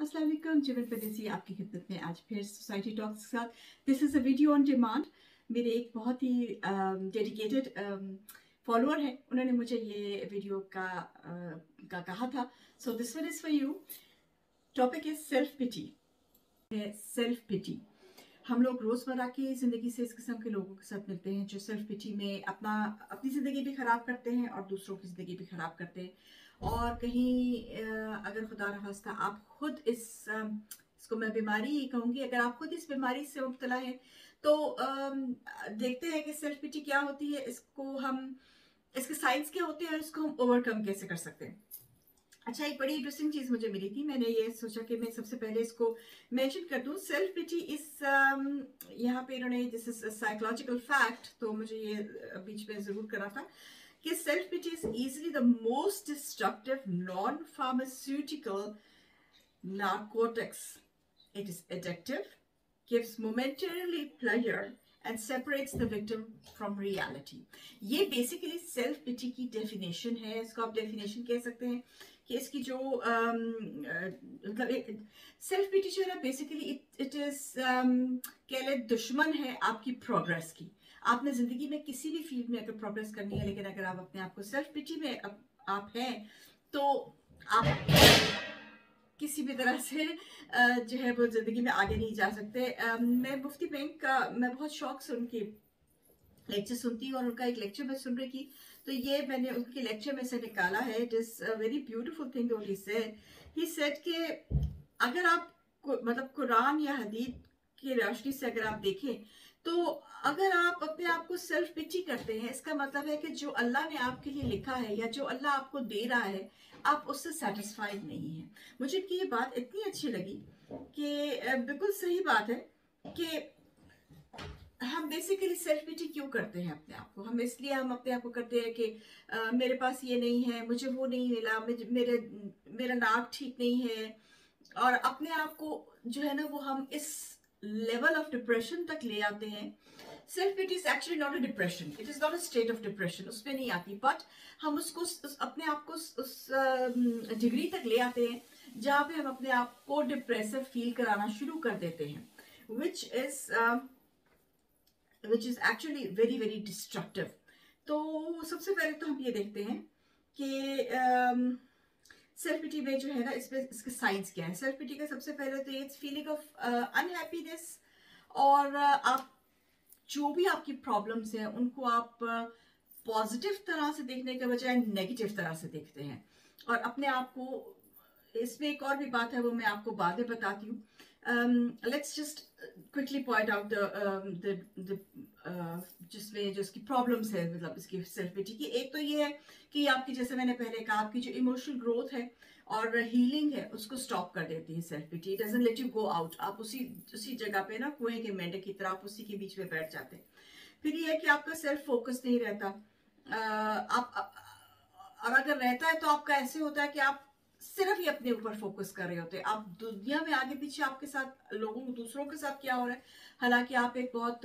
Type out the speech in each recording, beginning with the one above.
अस्सलाम वालेकुम, जीवन परदेसी आपकी खिदमत में आज फिर सोसाइटी टॉक्स के साथ। This is a video on demand. मेरे एक बहुत ही डेडिकेटेड फॉलोअर है, उन्होंने मुझे ये वीडियो का कहा था। So this one is for you. Topic is self pity. Self pity हम लोग रोज़मर्रा की ज़िंदगी से इस किस्म के लोगों के साथ मिलते हैं जो सेल्फ पिटी में अपनी ज़िंदगी भी ख़राब करते हैं और दूसरों की ज़िंदगी भी ख़राब करते हैं। और कहीं अगर खुदा न खास्ता आप खुद इसको मैं बीमारी ही कहूँगी, अगर आप खुद इस बीमारी से मुब्तला हैं तो देखते हैं कि सेल्फ पिटी क्या होती है, इसके साइंस क्या होते हैं और इसको हम ओवरकम कैसे कर सकते हैं। अच्छा, एक बड़ी इंटरेस्टिंग चीज़ मुझे मिली थी, मैंने ये सोचा कि मैं सबसे पहले इसको मेंशन कर दूं। सेल्फ पिटी इस यहाँ पे इन्होंने दिस इज साइकोलॉजिकल फैक्ट, तो मुझे ये बीच में ज़रूर करना था कि self pity is easily the most destructive non pharmaceutical narcotics. It is addictive, gives momentarily pleasure and separates the victim from reality. ये बेसिकली सेल्फ पिटी की डेफिनेशन है। इसको आप डेफिनेशन कह सकते हैं कि इसकी जो मतलब सेल्फ पिटी जो है ना, बेसिकली इट इज कह ले दुश्मन है आपकी प्रोग्रेस की। आपने जिंदगी में किसी भी फील्ड में अगर प्रोग्रेस करनी है, लेकिन अगर आप अपने आप को सेल्फ पिटी में आप हैं तो आप किसी भी तरह से जो है वो जिंदगी में आगे नहीं जा सकते। मैं मुफ्ती बैंक का मैं बहुत शौक से उनकी लेक्चर सुनती हूँ और उनका एक लेक्चर मैं सुन रही थी, तो ये मैंने उनके लेक्चर में से निकाला है। It is a very beautiful thing what he said कि अगर आप मतलब कुरान या हदीस की रोशनी से अगर आप देखें तो अगर आप अपने आप को सेल्फ पिटी करते हैं, इसका मतलब है कि जो अल्लाह ने आपके लिए लिखा है या जो अल्लाह आपको दे रहा है, आप उससे सेटिस्फाइड नहीं है। मुझे इनकी ये बात इतनी अच्छी लगी कि बिल्कुल सही बात है कि हम बेसिकली सेल्फ पिटी क्यों करते हैं अपने आप को। हम इसलिए हम अपने आप को करते हैं कि मेरे पास ये नहीं है, मुझे वो नहीं मिला, मेरा नाक ठीक नहीं है, और अपने आप को जो है ना वो हम इस लेवल ऑफ डिप्रेशन तक ले आते हैं। Self pity is actually not a depression, it is not a state of depression, उसमें नहीं आती, बट हम उसको अपने आप को उस डिग्री तक ले आते हैं जहाँ पे हम अपने आप को डिप्रेसिव फील कराना शुरू कर देते हैं, which is actually very very destructive. तो सबसे पहले तो हम ये देखते हैं कि सेल्फ पिटी में जो है ना इसके साइंस क्या है। सेल्फ पिटी का सबसे पहले तो इट्स फीलिंग ऑफ अनहैप्पीनेस, और आप जो भी आपकी प्रॉब्लम्स हैं उनको आप पॉजिटिव तरह से देखने के बजाय नेगेटिव तरह से देखते हैं। और अपने आप को, इसमें एक और भी बात है वो मैं आपको बाद में बताती हूँ। Let's just quickly point out जिसमें जो इसकी प्रॉब्लम्स है, मतलब इसकी सेल्फ पिटी की। एक तो ये है कि आपकी, जैसे मैंने पहले कहा, आपकी जो इमोशनल ग्रोथ है और हीलिंग है उसको स्टॉप कर देती है self pity. It doesn't let you go out. आप उसी जगह पे ना कुएं के मेंढक की तरह आप उसी के बीच में बैठ जाते हैं। फिर ये है कि आपका सेल्फ फोकस नहीं रहता। और अगर रहता है तो आपका ऐसे होता है कि आप सिर्फ ही अपने ऊपर फोकस कर रहे होते हैं। आप दुनिया में आगे पीछे आपके साथ दूसरों के साथ क्या हो रहा है। हालांकि आप एक बहुत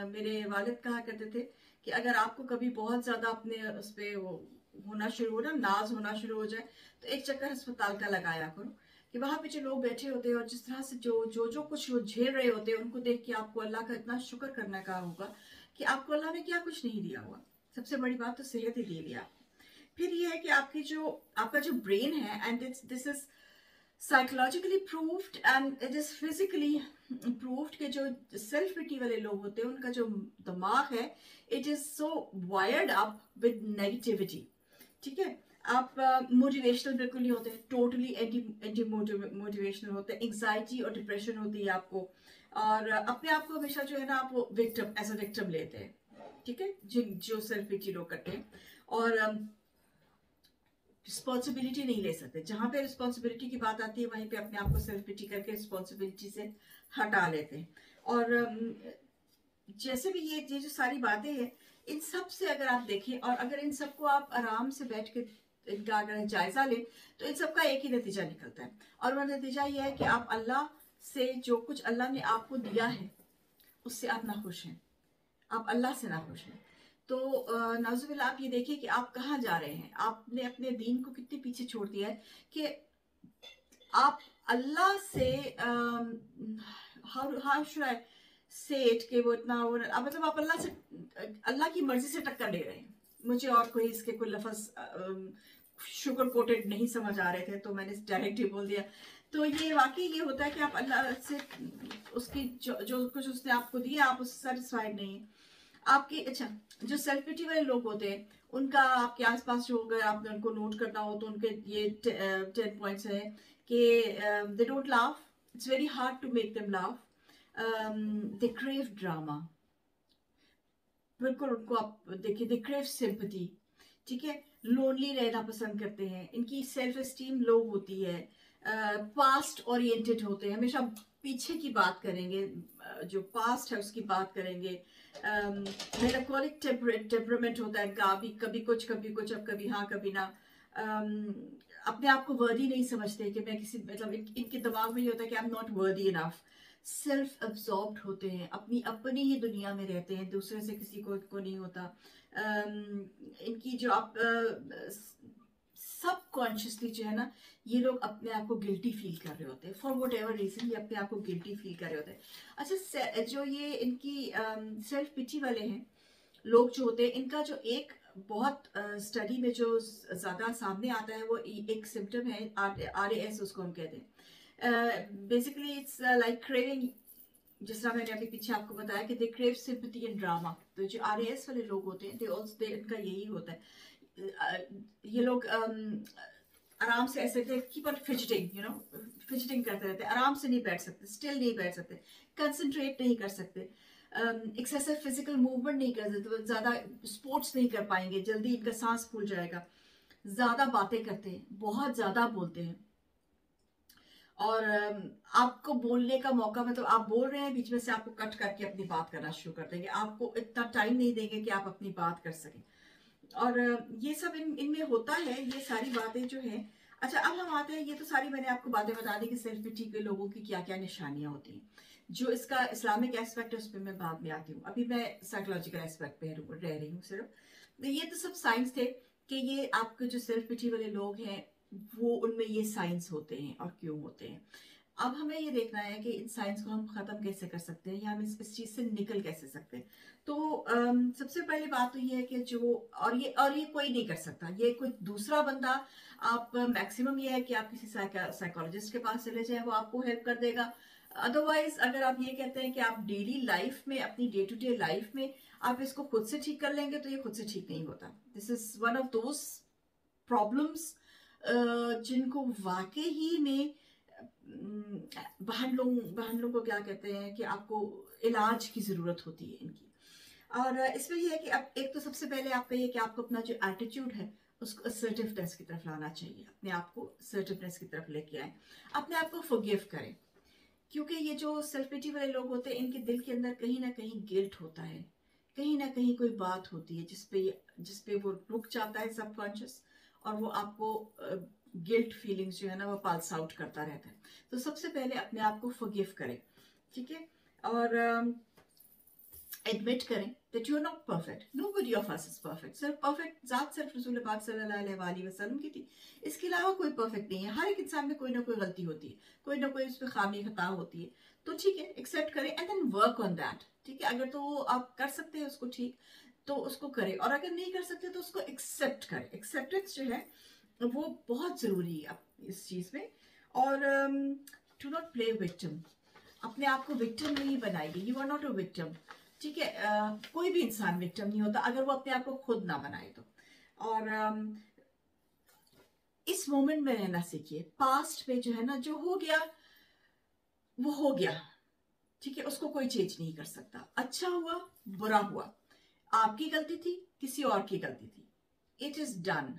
मेरे वालिद कहा करते थे कि अगर आपको कभी बहुत ज्यादा अपने उस पे होना शुरू हो ना, नाज होना शुरू हो जाए, तो एक चक्कर अस्पताल का लगाया करो कि वहां पे जो लोग बैठे होते हैं और जिस तरह से जो कुछ वो झेल रहे होते हैं, उनको देख के आपको अल्लाह का इतना शुक्र करने का होगा कि आपको अल्लाह ने क्या कुछ नहीं दिया हुआ। सबसे बड़ी बात तो सेहत ही दे दिया। फिर ये है कि आपका जो ब्रेन है, and this is psychologically proved and it is physically proved कि जो सेल्फ पिटी वाले लोग होते हैं उनका जो दिमाग है, it is so wired up with negativity. ठीक है, आप मोटिवेशनल बिल्कुल नहीं होते, टोटली एंटी मोटिवेशनल होते हैं। एंग्जाइटी और डिप्रेशन होती है आपको, और अपने आप को हमेशा जो है ना आप विक्टिम, एज अ विक्टिम लेते हैं। ठीक है, जो सेल्फ पिटी लोग करते हैं, और रिस्पॉन्सिबिलिटी नहीं ले सकते। जहां पे रिस्पॉन्सिबिलिटी की बात आती है वहीं पे अपने आप को सेल्फ पिटी करके रिस्पॉन्सिबिलिटी से हटा लेते हैं। और जैसे भी ये जो सारी बातें हैं, इन सब से अगर आप देखें और अगर इन सबको आप आराम से बैठ के इनका अगर जायजा लें तो इन सबका एक ही नतीजा निकलता है, और वह नतीजा ये है कि आप अल्लाह से, जो कुछ अल्लाह ने आपको दिया है उससे आप नाखुश हैं, आप अल्लाह से नाखुश हैं। तो नाज़ुबिल्लाह आप ये देखिए कि आप कहाँ जा रहे हैं। आपने अपने दीन को कितने पीछे छोड़ दिया है कि आप अल्लाह से हाउ शुड आई से इट कि वो इतना वो मतलब आप अल्लाह से अल्लाह की मर्जी से टक्कर ले रहे हैं। मुझे और कोई इसके कोई लफ्ज शुगर कोटेड नहीं समझ आ रहे थे तो मैंने डायरेक्ट ही बोल दिया। तो ये वाकई ये होता है कि आप अल्लाह से उसकी जो कुछ उसने आपको दिया आप उससे सेटिस्फाइड नहीं है आपके। अच्छा, जो सेल्फ पिटी वाले लोग होते हैं उनका आपके आसपास जो अगर आपने उनको नोट करना हो तो उनके ये 10 पॉइंट्स है कि they don't laugh, it's very hard to make them laugh, they crave drama, बिल्कुल उनको आप देखिए दे क्रेव सिंपैथी, ठीक है, लोनली रहना पसंद करते हैं, इनकी सेल्फ एस्टीम लो होती है, पास्ट ओरिएंटेड होते हैं, हमेशा पीछे की बात करेंगे, जो पास्ट है उसकी बात करेंगे, मेलांकोलिक टेम्परामेंट होता है, कभी कभी कुछ कभी कुछ, अब कभी हाँ कभी ना, अपने आप को वर्दी नहीं समझते कि मैं किसी मतलब इनके दिमाग में ये होता है कि I am not worthy enough, self absorbed होते हैं, अपनी अपनी ही दुनिया में रहते हैं, दूसरे से किसी को नहीं होता। इनकी जो आप सब कॉन्शियसली जो है ना ये लोग अपने आप को गिल्टी फील कर रहे होते हैं फॉर वट एवर रीजन, ये अपने आप को गिल्टी फील कर रहे होते हैं। अच्छा, जो ये इनकी सेल्फ पिटी वाले हैं लोग जो होते हैं, इनका जो एक बहुत स्टडी में जो ज्यादा सामने आता है वो एक सिम्टम है, RAS उसको हम कहते हैं। बेसिकली इट्स लाइक क्रेविंग, जिस तरह मैंने अभी पीछे आपको बताया कि they crave sympathy and drama. तो जो RAS वाले लोग होते हैं दे इनका यही होता है, ये लोग आराम से ऐसे keep on fidgeting, you know, fidgeting करते रहते हैं, आराम से नहीं बैठ सकते, स्टिल नहीं बैठ सकते, कंसंट्रेट नहीं कर सकते, एक्सेसिव फिजिकल मूवमेंट नहीं कर सकते, तो ज्यादा स्पोर्ट्स नहीं कर पाएंगे, जल्दी इनका सांस फूल जाएगा, ज्यादा बातें करते हैं, बहुत ज्यादा बोलते हैं, और आपको बोलने का मौका, मतलब आप बोल रहे हैं बीच में से आपको कट करके अपनी बात करना शुरू कर देंगे, आपको इतना टाइम नहीं देंगे कि आप अपनी बात कर सकें। और ये सब इनमें होता है, ये सारी बातें जो है। अच्छा, अब हम आते हैं, ये तो सारी मैंने आपको बातें बता दी कि सेल्फ पिटी के लोगों की क्या क्या निशानियां होती हैं। जो इसका इस्लामिक एस्पेक्ट है उस पर मैं बाद में आती हूँ, अभी मैं साइकोलॉजिकल एस्पेक्ट पे रह रही हूँ सिर्फ। तो ये तो सब साइंस थे कि ये आपके जो सेल्फ पिटी वाले लोग हैं वो उनमें ये साइंस होते हैं और क्यों होते हैं। अब हमें ये देखना है कि इन साइंस को हम खत्म कैसे कर सकते हैं या हम इस चीज से निकल कैसे सकते हैं। तो सबसे पहली बात तो ये है कि जो और ये कोई नहीं कर सकता, ये कोई दूसरा बंदा, आप मैक्सिमम ये है कि आप किसी साइकोलॉजिस्ट के पास चले जाएं, वो आपको हेल्प कर देगा। अदरवाइज अगर आप ये कहते हैं कि आप डेली लाइफ में, अपनी डे टू डे लाइफ में आप इसको खुद से ठीक कर लेंगे, तो ये खुद से ठीक नहीं होता। This is one of those problems जिनको वाकई ही में बहन लोग को क्या कहते हैं कि आपको इलाज की जरूरत होती है इनकी। और इसमें यह है कि अब एक तो सबसे पहले आपका ये कि आपको अपना जो एटीट्यूड है उसको असर्टिवनेस की तरफ लाना चाहिए, अपने आप को असर्टिवनेस की तरफ लेके आए, अपने आप को फॉरगिव करें। क्योंकि ये जो सेल्फ पिटी वाले लोग होते हैं इनके दिल के अंदर कहीं ना कहीं गिल्ट होता है, कहीं ना कहीं कोई बात होती है जिसपे वो रुक जाता है सबकॉन्शियस, और वो आपको गिल्ट फीलिंग्स जो है ना वो पल्स आउट करता रहता है। तो सबसे पहले अपने आप को फॉरगिव करें, ठीक है, और एडमिट करें that you are not perfect, nobody of us is perfect, सिर्फ परफेक्ट जात सिर्फ रसूल पाक सल्लल्लाहु अलैहि वसल्लम की थी, इसके अलावा कोई परफेक्ट नहीं है। हर एक इंसान में कोई ना कोई गलती होती है, कोई ना कोई उसमें खामी खता होती है, तो ठीक है, एक्सेप्ट करें and then work on that, ठीक है। अगर तो आप कर सकते हैं उसको ठीक, तो उसको करें, और अगर नहीं कर सकते तो उसको एक्सेप्ट करें। एक्सेप्टेंस जो है वो बहुत जरूरी है इस चीज में। और टू नॉट प्ले विक्टिम, अपने आप को विक्टिम नहीं बनाइए, you are not a victim, ठीक है। कोई भी इंसान विक्टिम नहीं होता अगर वो अपने आप को खुद ना बनाए तो। और इस मोमेंट में रहना सीखिए, पास्ट में जो है ना जो हो गया वो हो गया, ठीक है, उसको कोई चेंज नहीं कर सकता। अच्छा हुआ बुरा हुआ, आपकी गलती थी किसी और की गलती थी, इट इज डन,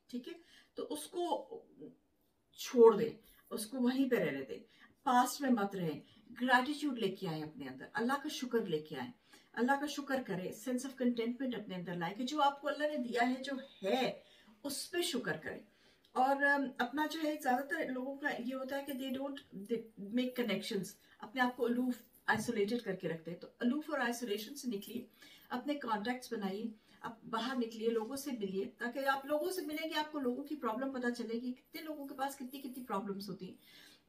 ठीक है। तो उसको छोड़ दे, उसको वहीं पे रहने दे, पास्ट में मत रहे। ग्रैटिट्यूड लेके आए अपने अंदर, अल्लाह का शुक्र लेके आए, अल्लाह का शुक्र करें, सेंस ऑफ कंटेंटमेंट अपने अंदर लाए कि जो आपको अल्लाह ने दिया है जो है उस पर शुक्र करें। और अपना जो है, ज्यादातर लोगों का ये होता है कि दे डोंट मेक कनेक्शंस, अपने आप को अलूफ आइसोलेटेड करके रखते हैं। तो अलूफ और आइसोलेशन से निकलिए, अपने कॉन्टैक्ट्स बनाइए, आप बाहर निकलिए, लोगों से मिलिए, ताकि आप लोगों से मिलेंगे आपको लोगों की प्रॉब्लम पता चलेगी, कितने लोगों के पास कितनी कितनी प्रॉब्लम्स होती हैं।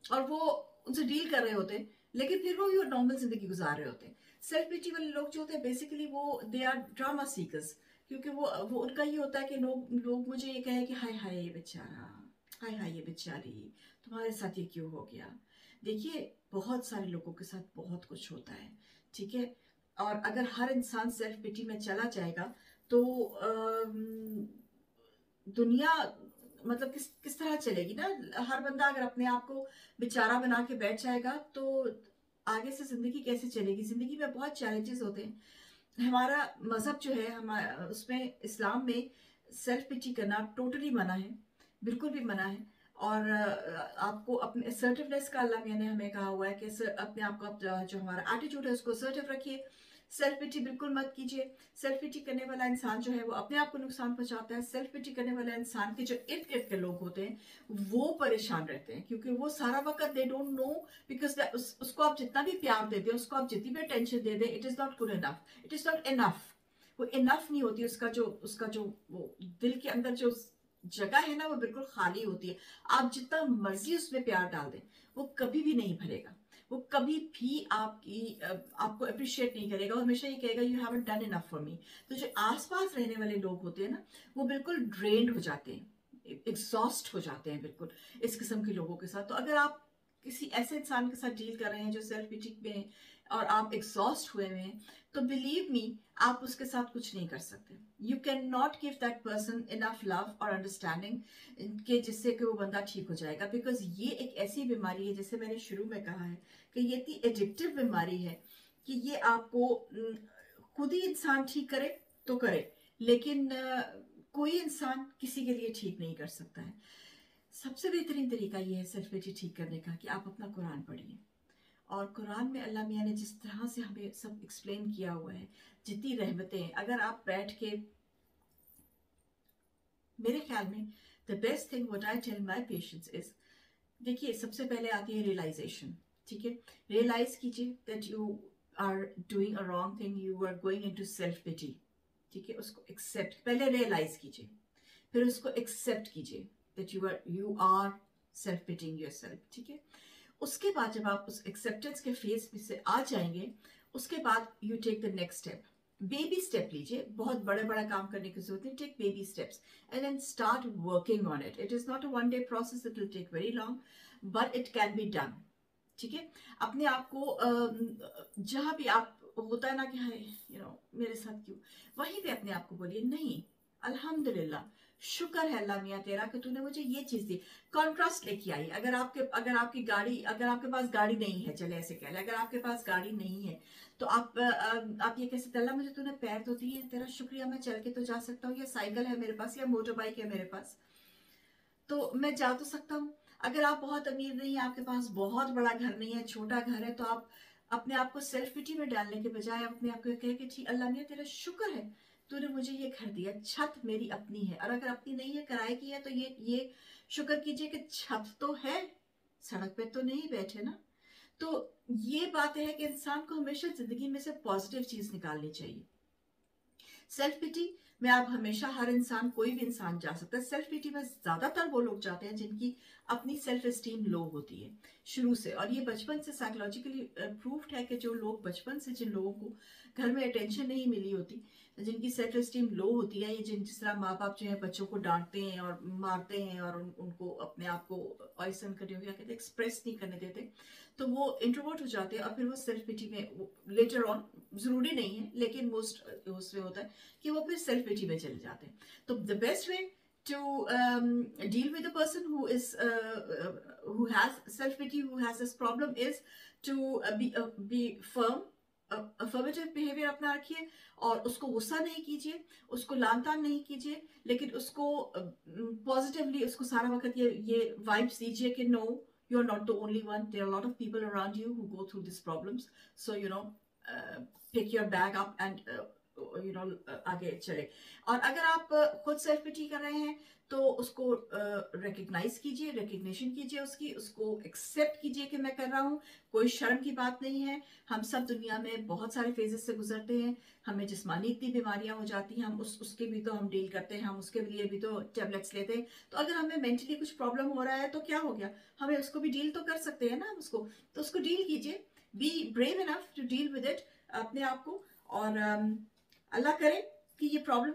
और वो उनसे डील कर रहे होते हैं, लेकिन फिर वो नॉर्मल जिंदगी गुजार रहे होते हैं। सेल्फ पिटी वाले लोग जो होते हैं बेसिकली वो दे आर ड्रामा सीकर्स, क्योंकि वो उनका ये होता है कि लोग लोग मुझे ये कहें कि हाय हाय ये बेचारा, हाय हाय ये बेचारी, तुम्हारे साथ ये क्यों हो गया। देखिए, बहुत सारे लोगों के साथ बहुत कुछ होता है, ठीक है। और अगर हर इंसान सेल्फ पिटी में चला जाएगा तो दुनिया मतलब किस किस तरह चलेगी ना। हर बंदा अगर अपने आप को बेचारा बना के बैठ जाएगा तो आगे से जिंदगी कैसे चलेगी। जिंदगी में बहुत चैलेंजेस होते हैं। हमारा मजहब जो है, हमारा उसमें इस्लाम में सेल्फ पिटी करना टोटली मना है, बिल्कुल भी मना है। और आपको अपने असर्टिवनेस का अल्लाह मियां ने हमें कहा हुआ है कि अपने आप को जो हमारा एटीट्यूड है उसको असर्टिव रखिए। सेल्फ पिटी बिल्कुल मत कीजिए। सेल्फ पिटी करने वाला इंसान जो है वो अपने आप को नुकसान पहुंचाता है। सेल्फ पिटी करने वाला इंसान के जो इर्द गिर्द के लोग होते हैं वो परेशान रहते हैं, क्योंकि वो सारा वक्त दे डोंट नो, बिकॉज उसको आप जितना भी प्यार दे दें, उसको आप जितनी भी अटेंशन दे दें, it is not good enough, it is not enough. वो इनफ नहीं होती। उसका जो वो दिल के अंदर जो जगह है ना वो बिल्कुल खाली होती है। आप जितना मर्जी उसमें प्यार डाल दें वो कभी भी नहीं भरेगा। वो कभी भी आपको अप्रिशिएट नहीं करेगा। वो हमेशा ये कहेगा you haven't done enough for me. तो जो आसपास रहने वाले लोग होते हैं ना वो बिल्कुल ड्रेन्ड हो जाते हैं, एग्जॉस्ट हो जाते हैं बिल्कुल इस किस्म के लोगों के साथ। तो अगर आप किसी ऐसे इंसान के साथ डील कर रहे हैं जो सेल्फ पिटी में है और आप एग्जॉस्ट हुए हुए हैं, तो बिलीव मी आप उसके साथ कुछ नहीं कर सकते। You can not give that person enough love और अंडरस्टैंडिंग के जिससे कि वो बंदा ठीक हो जाएगा। बिकॉज ये एक ऐसी बीमारी है, जैसे मैंने शुरू में कहा है कि ये इतनी एडिक्टिव बीमारी है कि ये आपको खुद ही इंसान ठीक करे तो करे, लेकिन कोई इंसान किसी के लिए ठीक नहीं कर सकता है। सबसे बेहतरीन तरीका ये है सेल्फ पिटी ठीक करने का कि आप अपना कुरान पढ़िए। और कुरान में अल्लाह मियाँ ने जिस तरह से हमें सब एक्सप्लेन किया हुआ है, जितनी रहमतें, अगर आप बैठ के, मेरे ख्याल में the best thing what I tell my patients is, देखिए सबसे पहले आती है रियलाइजेशन, ठीक है। रियलाइज कीजिए that you are doing a wrong thing, you are going into self pity, ठीक है। उसको एक्सेप्ट, पहले रियलाइज कीजिए, फिर उसको एक्सेप्ट कीजिए that you are self pitying yourself, ठीक है। उसके बाद जब आप उस एक्सेप्टेंस के फेज में से आ जाएंगे, उसके बाद you take the next step. Baby step लीजिए, बहुत बड़ा बड़ा काम करने की जरूरत नहीं। Take baby steps and then start working on it. It is not a one day process, it will take very long but it can be done, ठीक है। अपने आप को जहां भी आप होता है ना कि हाय मेरे साथ क्यों, वहीं पे अपने आप को बोलिए नहीं, अल्हम्दुलिल्लाह, शुक्र है अल्लाह मियाँ तेरा कि तूने मुझे ये चीज दी। कॉन्ट्रास्ट लेके आई। अगर आपकी गाड़ी, अगर आपके पास गाड़ी नहीं है, चले ऐसे कह ले, अगर आपके पास गाड़ी नहीं है तो आप ये कह सकते अल्लाह मुझे तूने पैर तो दिए, तेरा शुक्रिया, मैं चल के तो जा सकता हूँ, या साइकिल है मेरे पास, या मोटर बाइक है मेरे पास, तो मैं जा तो सकता हूँ। अगर आप बहुत अमीर नहीं है, आपके पास बहुत बड़ा घर नहीं है, छोटा घर है, तो आप अपने आप को सेल्फ पिटी में डालने के बजाय अपने आप को कहे कि ठीक अल्लाह मियाँ तेरा शुक्र है तूने मुझे ये घर दिया, छत मेरी अपनी है, और अगर अपनी नहीं है किराए की है तो ये शुक्र कीजिए कि छत तो है, सड़क पे तो नहीं बैठे ना। तो ये बात है कि इंसान को हमेशा जिंदगी में से पॉजिटिव चीज निकालनी चाहिए। सेल्फ पिटी में आप हमेशा, हर इंसान, कोई भी इंसान जा सकता है। सेल्फ पिटी में ज्यादातर वो लोग जाते हैं जिनकी अपनी सेल्फ एस्टीम लो होती है शुरू से, और ये बचपन से साइकोलॉजिकली प्रूव्ड है कि जो लोग बचपन से, जिन लोगों को घर में अटेंशन नहीं मिली होती, जिनकी सेल्फ एस्टीम लो होती है, ये जिस तरह माँ बाप जो है बच्चों को डांटते हैं और मारते हैं और उनको अपने आप को ऐसा करते हो गया कहते एक्सप्रेस नहीं करने देते, तो वो इंट्रोवर्ट हो जाते हैं और फिर वो सेल्फ पिटी में लेटर ऑन, जरूरी नहीं है लेकिन मोस्ट उसमें होता है कि वो फिर सेल्फ पिटी में चले जाते हैं। तो the best way to deal with a person who has self pity, who has this problem, is to be firm, affirmative behavior अपना रखिए, और उसको गुस्सा नहीं कीजिए, उसको लान तान नहीं कीजिए, लेकिन उसको पॉजिटिवली उसको सारा वक्त ये वाइब्स दीजिए कि no, you are not the only one, there are a lot of people around you who go through these problems, so pick your bag up and आगे चले। और अगर आप खुद सेल्फ पिटी कर रहे हैं तो उसको रिकग्नाइज कीजिए, रिकग्निशन कीजिए उसकी, उसको एक्सेप्ट कीजिए कि मैं कर रहा हूँ। कोई शर्म की बात नहीं है। हम सब दुनिया में बहुत सारे फेजेस से गुजरते हैं। हमें जिस्मानी इतनी बीमारियां हो जाती हैं, हम उसके भी तो हम डील करते हैं, हम उसके लिए भी तो टेबलेट्स लेते हैं। तो अगर हमें मेंटली कुछ प्रॉब्लम हो रहा है तो क्या हो गया, हमें उसको भी डील तो कर सकते हैं ना हम उसको। तो उसको डील कीजिए, be brave enough to deal with it अपने आप को। और अल्लाह करे कि ये प्रॉब्लम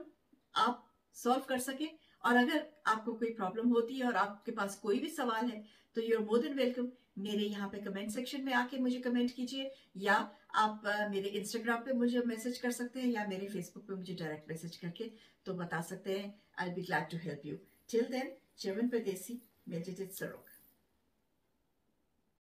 आप सॉल्व कर सके। और अगर आपको कोई प्रॉब्लम होती है और आपके पास कोई भी सवाल है तो you are more than welcome. मेरे यहाँ पे कमेंट सेक्शन में आके मुझे कमेंट कीजिए, या आप मेरे इंस्टाग्राम पे मुझे मैसेज कर सकते हैं, या मेरे फेसबुक पे मुझे डायरेक्ट मैसेज करके तो बता सकते हैं। I be glad to help you. Till then, चिरवन परदेसी, मेडिटेड सरोग।